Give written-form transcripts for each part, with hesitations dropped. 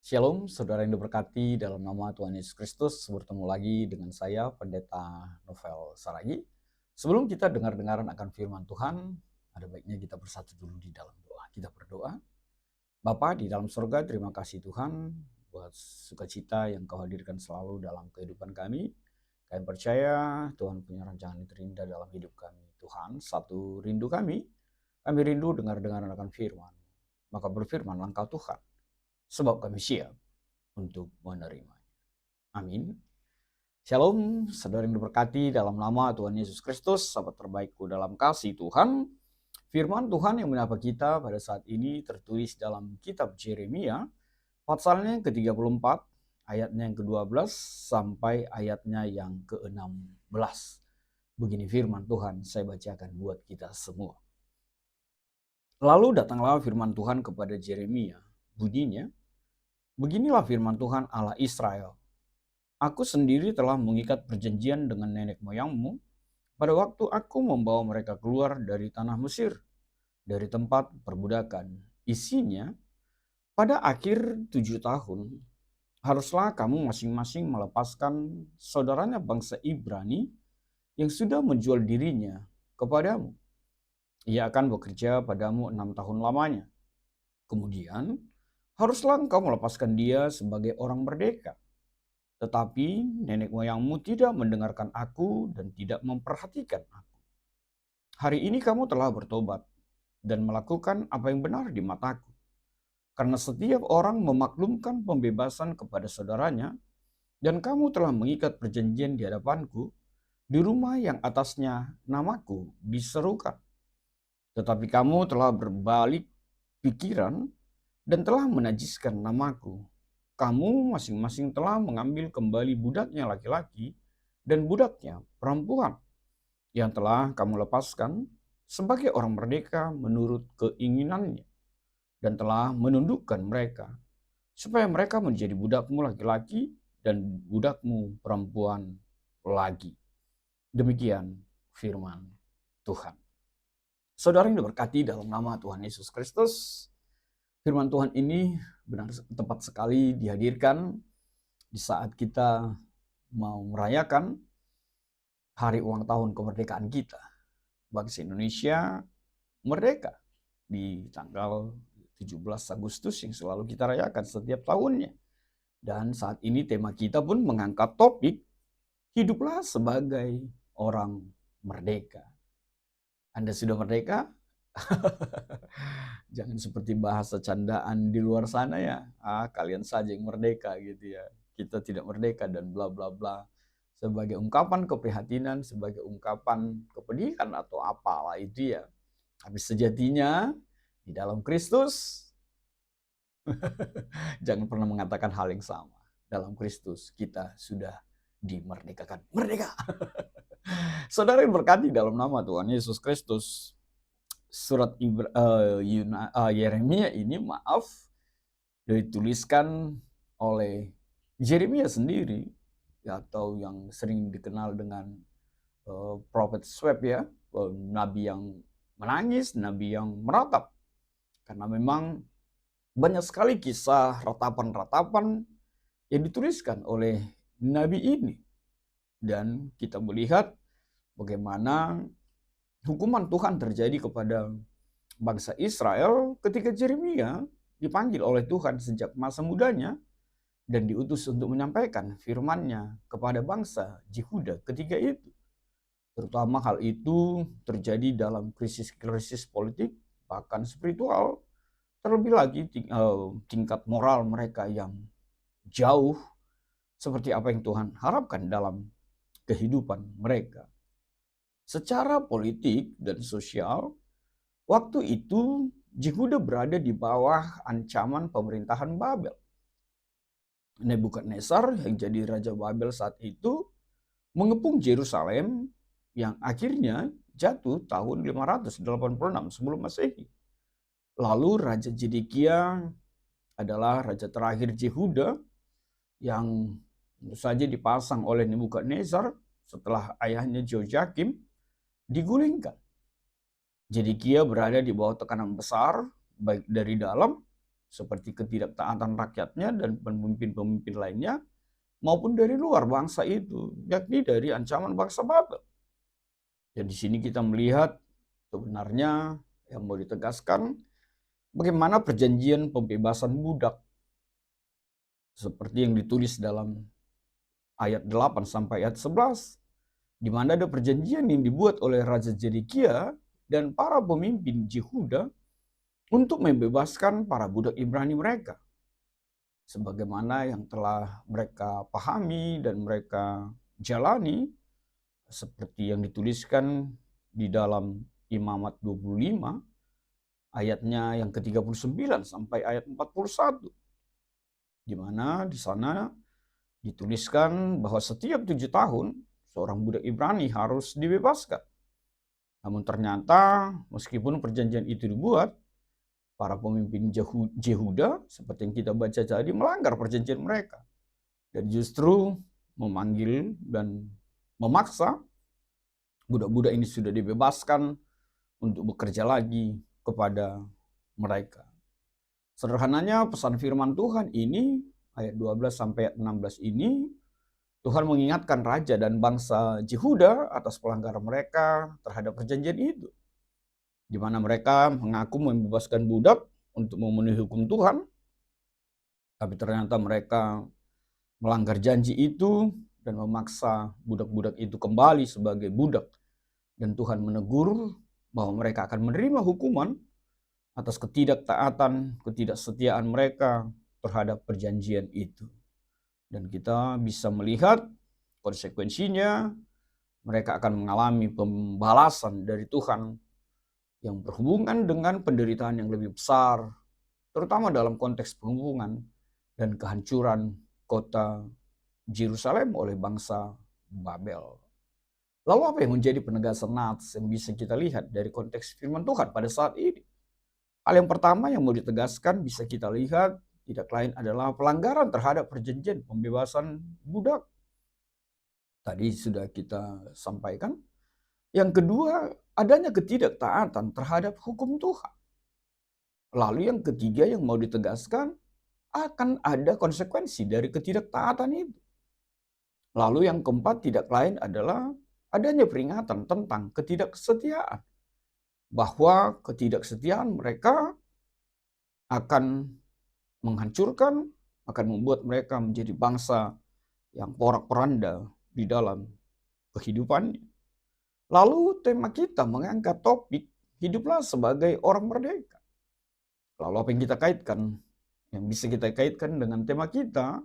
Shalom, saudara yang diberkati dalam nama Tuhan Yesus Kristus. Bertemu lagi dengan saya, Pendeta Novel Saragi. Sebelum kita dengar-dengaran akan firman Tuhan, ada baiknya kita bersatu dulu di dalam doa. Kita berdoa. Bapa di dalam surga, terima kasih Tuhan buat sukacita yang Kau hadirkan selalu dalam kehidupan kami. Kami percaya Tuhan punya rancangan yang terindah dalam hidup kami. Tuhan, satu rindu kami rindu dengar-dengaran akan firman. Maka berfirmanlah Engkau Tuhan, sebab kami siap untuk menerimanya. Amin. Shalom, saudara yang diberkati dalam nama Tuhan Yesus Kristus, sahabat terbaikku dalam kasih Tuhan. Firman Tuhan yang menyapa kita pada saat ini tertulis dalam kitab Yeremia, pasalnya yang ke-34, ayatnya yang ke-12 sampai ayatnya yang ke-16. Begini firman Tuhan, saya bacakan buat kita semua. Lalu datanglah firman Tuhan kepada Yeremia, bunyinya, beginilah firman Tuhan Allah Israel. Aku sendiri telah mengikat perjanjian dengan nenek moyangmu pada waktu aku membawa mereka keluar dari tanah Mesir, dari tempat perbudakan. Isinya, pada akhir 7 tahun, haruslah kamu masing-masing melepaskan saudaranya bangsa Ibrani yang sudah menjual dirinya kepadamu. Ia akan bekerja padamu 6 tahun lamanya. Kemudian, haruslah engkau melepaskan dia sebagai orang merdeka. Tetapi nenek moyangmu tidak mendengarkan aku dan tidak memperhatikan aku. Hari ini kamu telah bertobat dan melakukan apa yang benar di mataku. Karena setiap orang memaklumkan pembebasan kepada saudaranya, dan kamu telah mengikat perjanjian di hadapanku, di rumah yang atasnya namaku diserukan. Tetapi kamu telah berbalik pikiran dan telah menajiskan namaku. Kamu masing-masing telah mengambil kembali budaknya laki-laki dan budaknya perempuan yang telah kamu lepaskan sebagai orang merdeka menurut keinginannya, dan telah menundukkan mereka supaya mereka menjadi budakmu laki-laki dan budakmu perempuan lagi. Demikian firman Tuhan. Saudara yang diberkati dalam nama Tuhan Yesus Kristus, firman Tuhan ini benar tepat sekali dihadirkan di saat kita mau merayakan hari ulang tahun kemerdekaan kita. Bangsa Indonesia merdeka di tanggal 17 Agustus yang selalu kita rayakan setiap tahunnya. Dan saat ini tema kita pun mengangkat topik hiduplah sebagai orang merdeka. Anda sudah merdeka? Jangan seperti bahasa candaan di luar sana ya. Kalian saja yang merdeka gitu ya. Kita tidak merdeka dan bla bla bla. Sebagai ungkapan keprihatinan, sebagai ungkapan kepedihan atau apalah itu ya. Tapi sejatinya di dalam Kristus jangan pernah mengatakan hal yang sama. Dalam Kristus kita sudah dimerdekakan. Merdeka. Saudara yang berkati dalam nama Tuhan Yesus Kristus, surat Yeremia ini dituliskan oleh Yeremia sendiri, atau yang sering dikenal dengan prophet Swab ya, nabi yang menangis, nabi yang meratap. Karena memang banyak sekali kisah ratapan-ratapan yang dituliskan oleh nabi ini. Dan kita melihat bagaimana hukuman Tuhan terjadi kepada bangsa Israel ketika Yeremia dipanggil oleh Tuhan sejak masa mudanya dan diutus untuk menyampaikan firman-Nya kepada bangsa Yehuda ketika itu. Terutama hal itu terjadi dalam krisis-krisis politik, bahkan spiritual, terlebih lagi tingkat moral mereka yang jauh seperti apa yang Tuhan harapkan dalam kehidupan mereka. Secara politik dan sosial, waktu itu Yehuda berada di bawah ancaman pemerintahan Babel. Nebukadnezar yang jadi Raja Babel saat itu mengepung Yerusalem yang akhirnya jatuh tahun 586 sebelum Masehi. Lalu Raja Zedekia adalah raja terakhir Yehuda yang tentu saja dipasang oleh Nebukadnezar setelah ayahnya Jehoiakim digulingkan. Zedekia berada di bawah tekanan besar baik dari dalam seperti ketidaktaatan rakyatnya dan pemimpin-pemimpin lainnya, maupun dari luar bangsa itu, yakni dari ancaman bangsa Babel. Dan di sini kita melihat sebenarnya yang mau ditegaskan bagaimana perjanjian pembebasan budak seperti yang ditulis dalam ayat 8 sampai ayat 11, di mana ada perjanjian yang dibuat oleh Raja Zedekia dan para pemimpin Yehuda untuk membebaskan para budak Ibrani mereka. Sebagaimana yang telah mereka pahami dan mereka jalani, seperti yang dituliskan di dalam Imamat 25, ayatnya yang ke-39 sampai ayat 41. Di mana di sana dituliskan bahwa setiap 7 tahun seorang budak Ibrani harus dibebaskan. Namun ternyata meskipun perjanjian itu dibuat, para pemimpin Yehuda seperti yang kita baca tadi melanggar perjanjian mereka. Dan justru memanggil dan memaksa budak-budak ini sudah dibebaskan untuk bekerja lagi kepada mereka. Sederhananya pesan firman Tuhan ini, ayat 12 sampai ayat 16 ini, Tuhan mengingatkan raja dan bangsa Yehuda atas pelanggaran mereka terhadap perjanjian itu, di mana mereka mengaku membebaskan budak untuk memenuhi hukum Tuhan, tapi ternyata mereka melanggar janji itu dan memaksa budak-budak itu kembali sebagai budak. Dan Tuhan menegur bahwa mereka akan menerima hukuman atas ketidaktaatan, ketidaksetiaan mereka terhadap perjanjian itu. Dan kita bisa melihat konsekuensinya, mereka akan mengalami pembalasan dari Tuhan yang berhubungan dengan penderitaan yang lebih besar, terutama dalam konteks penghubungan dan kehancuran kota Yerusalem oleh bangsa Babel. Lalu apa yang menjadi penegasan nats yang bisa kita lihat dari konteks firman Tuhan pada saat ini? Hal yang pertama yang mau ditegaskan bisa kita lihat tidak lain adalah pelanggaran terhadap perjanjian pembebasan budak. Tadi sudah kita sampaikan. Yang kedua, adanya ketidaktaatan terhadap hukum Tuhan. Lalu yang ketiga yang mau ditegaskan, akan ada konsekuensi dari ketidaktaatan itu. Lalu yang keempat tidak lain adalah adanya peringatan tentang ketidaksetiaan. Bahwa ketidaksetiaan mereka akan menghancurkan, akan membuat mereka menjadi bangsa yang porak-poranda di dalam kehidupannya. Lalu tema kita mengangkat topik hiduplah sebagai orang merdeka. Lalu apa yang kita kaitkan? Yang bisa kita kaitkan dengan tema kita,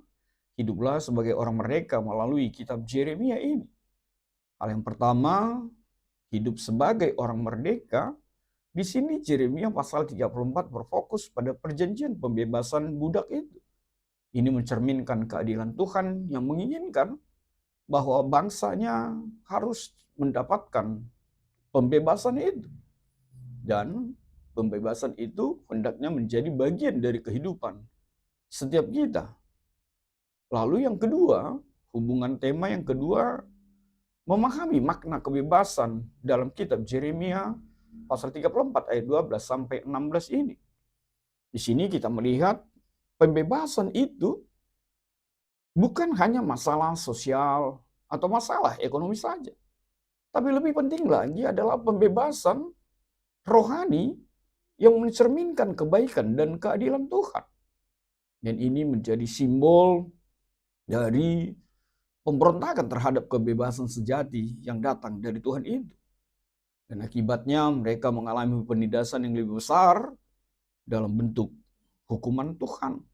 hiduplah sebagai orang merdeka melalui kitab Yeremia ini. Hal yang pertama, hidup sebagai orang merdeka. Di sini Yeremia pasal 34 berfokus pada perjanjian pembebasan budak itu. Ini mencerminkan keadilan Tuhan yang menginginkan bahwa bangsanya harus mendapatkan pembebasan itu. Dan pembebasan itu hendaknya menjadi bagian dari kehidupan setiap kita. Lalu yang kedua, hubungan tema yang kedua, memahami makna kebebasan dalam kitab Yeremia pasal 34 ayat 12 sampai 16 ini. Di sini kita melihat pembebasan itu bukan hanya masalah sosial atau masalah ekonomi saja. Tapi lebih penting lagi adalah pembebasan rohani yang mencerminkan kebaikan dan keadilan Tuhan. Dan ini menjadi simbol dari pemberontakan terhadap kebebasan sejati yang datang dari Tuhan itu. Dan akibatnya mereka mengalami penindasan yang lebih besar dalam bentuk hukuman Tuhan.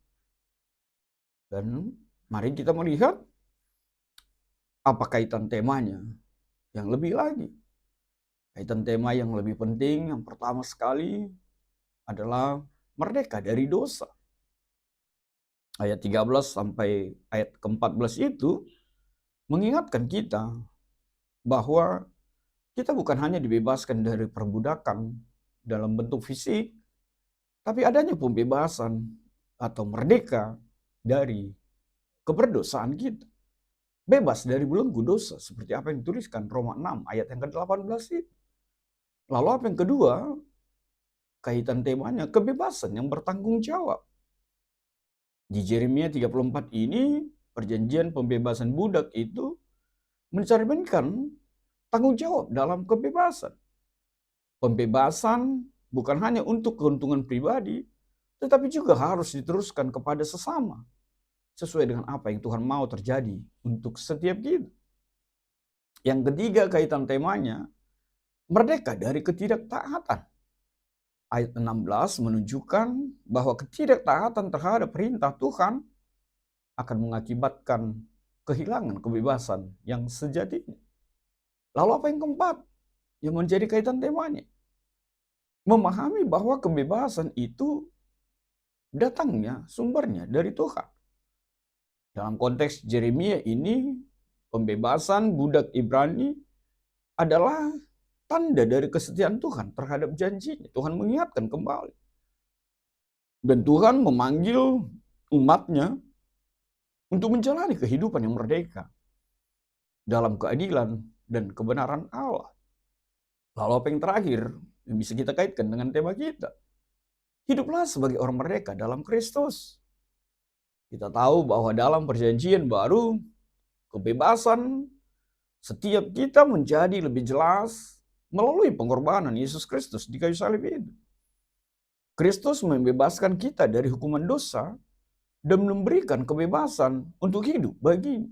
Dan mari kita melihat apa kaitan temanya yang lebih lagi. Kaitan tema yang lebih penting yang pertama sekali adalah merdeka dari dosa. Ayat 13 sampai ayat ke-14 itu mengingatkan kita bahwa kita bukan hanya dibebaskan dari perbudakan dalam bentuk fisik, tapi adanya pembebasan atau merdeka dari keberdosaan kita. Bebas dari belenggu dosa, seperti apa yang dituliskan Roma 6 ayat yang ke-18 itu. Lalu apa yang kedua, kaitan temanya kebebasan yang bertanggung jawab. Di Yeremia 34 ini, perjanjian pembebasan budak itu mencerminkan tanggung jawab dalam kebebasan. Pembebasan bukan hanya untuk keuntungan pribadi, tetapi juga harus diteruskan kepada sesama, sesuai dengan apa yang Tuhan mau terjadi untuk setiap kita. Yang ketiga, kaitan temanya, merdeka dari ketidaktaatan. Ayat 16 menunjukkan bahwa ketidaktaatan terhadap perintah Tuhan akan mengakibatkan kehilangan kebebasan yang sejatinya. Lalu apa yang keempat yang menjadi kaitan temanya? Memahami bahwa kebebasan itu datangnya, sumbernya dari Tuhan. Dalam konteks Yeremia ini, pembebasan budak Ibrani adalah tanda dari kesetiaan Tuhan terhadap janjinya. Tuhan mengingatkan kembali. Dan Tuhan memanggil umatnya untuk menjalani kehidupan yang merdeka dalam keadilan dan kebenaran Allah. Lalu apa yang terakhir yang bisa kita kaitkan dengan tema kita? Hiduplah sebagai orang merdeka dalam Kristus. Kita tahu bahwa dalam perjanjian baru, kebebasan setiap kita menjadi lebih jelas melalui pengorbanan Yesus Kristus di kayu salib itu. Kristus membebaskan kita dari hukuman dosa dan memberikan kebebasan untuk hidup baginya.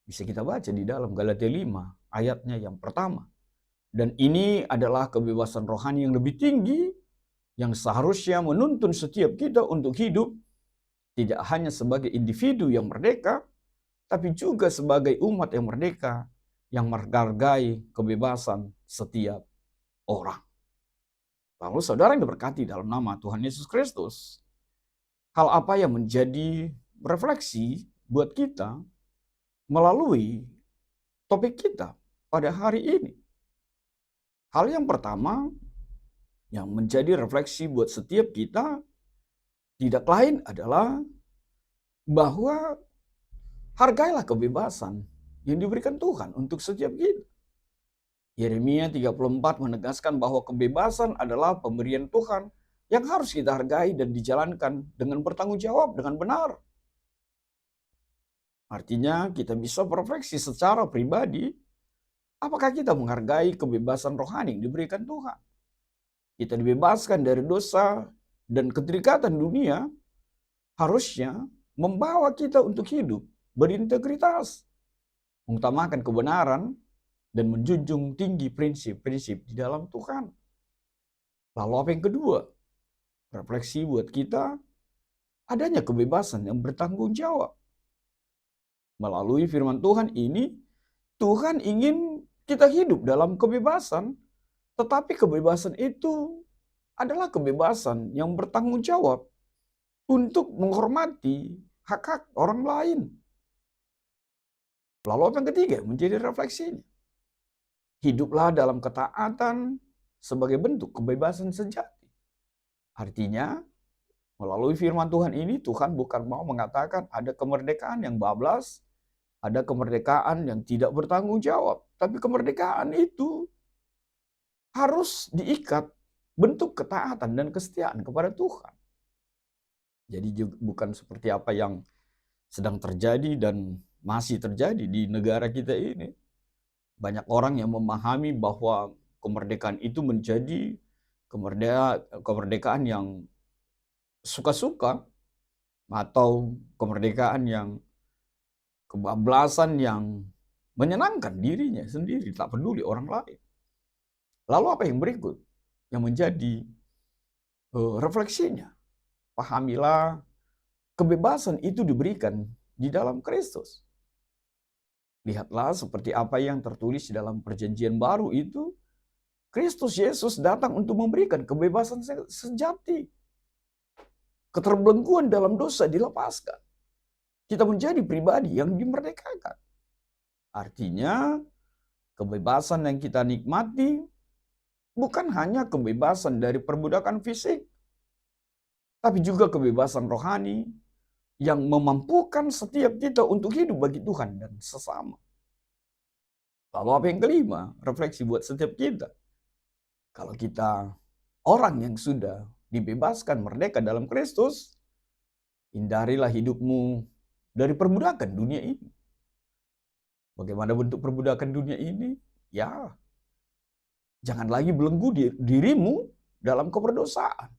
Bisa kita baca di dalam Galatia 5 ayatnya yang pertama. Dan ini adalah kebebasan rohani yang lebih tinggi yang seharusnya menuntun setiap kita untuk hidup tidak hanya sebagai individu yang merdeka, tapi juga sebagai umat yang merdeka yang menghargai kebebasan setiap orang. Lalu saudara yang diberkati dalam nama Tuhan Yesus Kristus, hal apa yang menjadi refleksi buat kita melalui topik kita pada hari ini? Hal yang pertama yang menjadi refleksi buat setiap kita tidak lain adalah bahwa hargailah kebebasan yang diberikan Tuhan untuk setiap kita. Yeremia 34 menegaskan bahwa kebebasan adalah pemberian Tuhan yang harus kita hargai dan dijalankan dengan bertanggung jawab dengan benar. Artinya kita bisa berefleksi secara pribadi, apakah kita menghargai kebebasan rohani yang diberikan Tuhan? Kita dibebaskan dari dosa dan keterikatan dunia, harusnya membawa kita untuk hidup berintegritas, mengutamakan kebenaran, dan menjunjung tinggi prinsip-prinsip di dalam Tuhan. Lalu apa yang kedua? Refleksi buat kita, adanya kebebasan yang bertanggung jawab. Melalui firman Tuhan ini, Tuhan ingin kita hidup dalam kebebasan, tetapi kebebasan itu adalah kebebasan yang bertanggung jawab untuk menghormati hak-hak orang lain. Lalu apa yang ketiga menjadi refleksinya? Hiduplah dalam ketaatan sebagai bentuk kebebasan sejati. Artinya, melalui firman Tuhan ini, Tuhan bukan mau mengatakan ada kemerdekaan yang bablas, ada kemerdekaan yang tidak bertanggung jawab. Tapi kemerdekaan itu harus diikat bentuk ketaatan dan kesetiaan kepada Tuhan. Jadi bukan seperti apa yang sedang terjadi dan masih terjadi di negara kita ini. Banyak orang yang memahami bahwa kemerdekaan itu menjadi kemerdekaan yang suka-suka atau kemerdekaan yang kebablasan yang menyenangkan dirinya sendiri, tak peduli orang lain. Lalu apa yang berikut yang menjadi refleksinya? Pahamilah kebebasan itu diberikan di dalam Kristus. Lihatlah seperti apa yang tertulis di dalam perjanjian baru itu. Kristus Yesus datang untuk memberikan kebebasan sejati. Keterbelengguan dalam dosa dilepaskan. Kita menjadi pribadi yang dimerdekakan. Artinya kebebasan yang kita nikmati bukan hanya kebebasan dari perbudakan fisik, tapi juga kebebasan rohani yang memampukan setiap kita untuk hidup bagi Tuhan dan sesama. Lalu apa yang kelima? Refleksi buat setiap kita. Kalau kita orang yang sudah dibebaskan merdeka dalam Kristus, Hindarilah hidupmu dari perbudakan dunia ini. Bagaimana bentuk perbudakan dunia ini? Ya, jangan lagi belenggu dirimu dalam keperdosaan.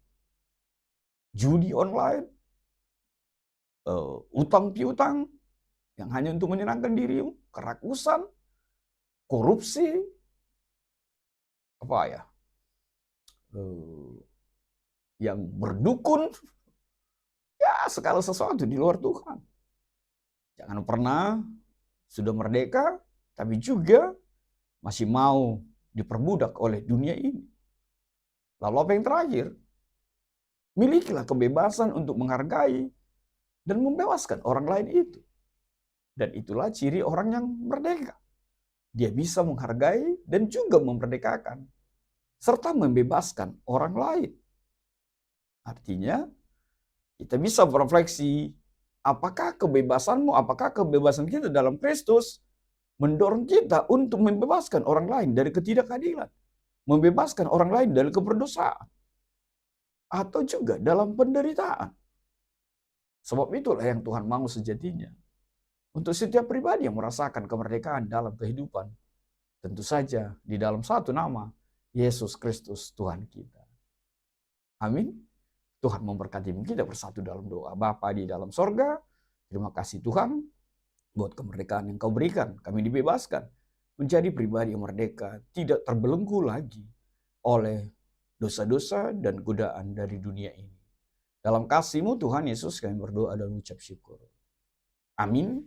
Judi online, utang piutang yang hanya untuk menyenangkan dirimu, kerakusan, korupsi, apa ya, yang berdukun, ya segala sesuatu di luar Tuhan. Jangan pernah sudah merdeka, tapi juga masih mau diperbudak oleh dunia ini. Lalu apa yang terakhir? Milikilah kebebasan untuk menghargai dan membebaskan orang lain itu. Dan itulah ciri orang yang merdeka. Dia bisa menghargai dan juga memerdekakan, serta membebaskan orang lain. Artinya, kita bisa berefleksi, apakah kebebasanmu, apakah kebebasan kita dalam Kristus mendorong kita untuk membebaskan orang lain dari ketidakadilan, membebaskan orang lain dari keperdosaan, atau juga dalam penderitaan. Sebab itulah yang Tuhan mau sejatinya. Untuk setiap pribadi yang merasakan kemerdekaan dalam kehidupan, tentu saja di dalam satu nama, Yesus Kristus Tuhan kita. Amin. Tuhan memberkati kita bersatu dalam doa. Bapa di dalam sorga, terima kasih Tuhan buat kemerdekaan yang Kau berikan. Kami dibebaskan menjadi pribadi yang merdeka, tidak terbelenggu lagi oleh dosa-dosa dan godaan dari dunia ini. Dalam kasih-Mu Tuhan Yesus kami berdoa dan mengucap syukur. Amin.